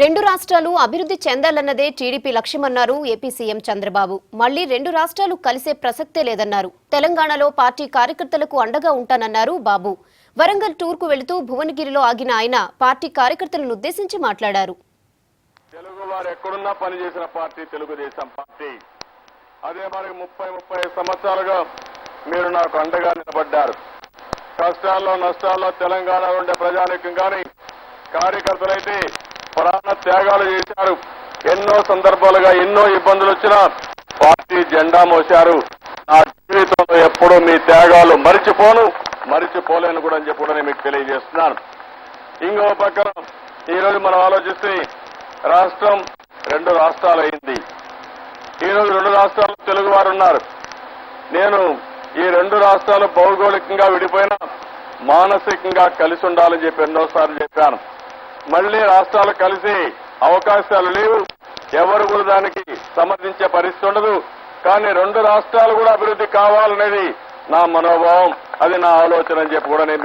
రెండు రాష్ట్రాలు అభివృద్ధి చెందాలన్నదే టీడీపీ లక్ష్యమన్నారు ఏపీ సీఎం చంద్రబాబు. మళ్లీ రెండు రాష్ట్రాలు కలిసే ప్రసక్తే లేదన్నారు. తెలంగాణలో పార్టీ కార్యకర్తలకు అండగా ఉంటానన్నారు బాబు. వరంగల్ టూర్కు వెళుతూ భువనగిరిలో ఆగిన ఆయన పార్టీ కార్యకర్తలను ఉద్దేశించి మాట్లాడారు. తెలుగువారు ఎక్కడున్నా పనిచేసిన పార్టీ తెలుగుదేశం పార్టీ. అదే మరి 30 సంవత్సరాలుగా మీరు నాకు అండగా నిలబడ్డారు. కష్టాల్లో నష్టాల్లో తెలంగాణలో ఉండే ప్రజానీకం కానీ కార్యకర్తలైతే ప్రాణ త్యాగాలు చేశారు. ఎన్నో సందర్భాలుగా ఎన్నో ఇబ్బందులు వచ్చినా పార్టీ జెండా మోశారు. నా జీవితంలో ఎప్పుడూ మీ త్యాగాలు మరిచిపోలేను కూడా అని చెప్పి కూడా నేను మీకు తెలియజేస్తున్నాను. ఇంకో పక్కన ఈరోజు మనం ఆలోచిస్తే రాష్ట్రం రెండు రాష్ట్రాలు అయింది. ఈరోజు రెండు రాష్ట్రాల్లో తెలుగు వారు ఉన్నారు. నేను ఈ రెండు రాష్ట్రాలు భౌగోళికంగా విడిపోయినా మానసికంగా కలిసి ఉండాలని చెప్పి ఎన్నోసార్లు చెప్పాను. మళ్లీ రాష్ట్రాలు కలిసి అవకాశాలు లేవు. ఎవరు కూడా దానికి సమర్థించే పరిస్థితి ఉండదు. కానీ రెండు రాష్ట్రాలు కూడా అభివృద్ధి కావాలనేది నా మనోభావం, అది నా ఆలోచన అని చెప్పి కూడా నేను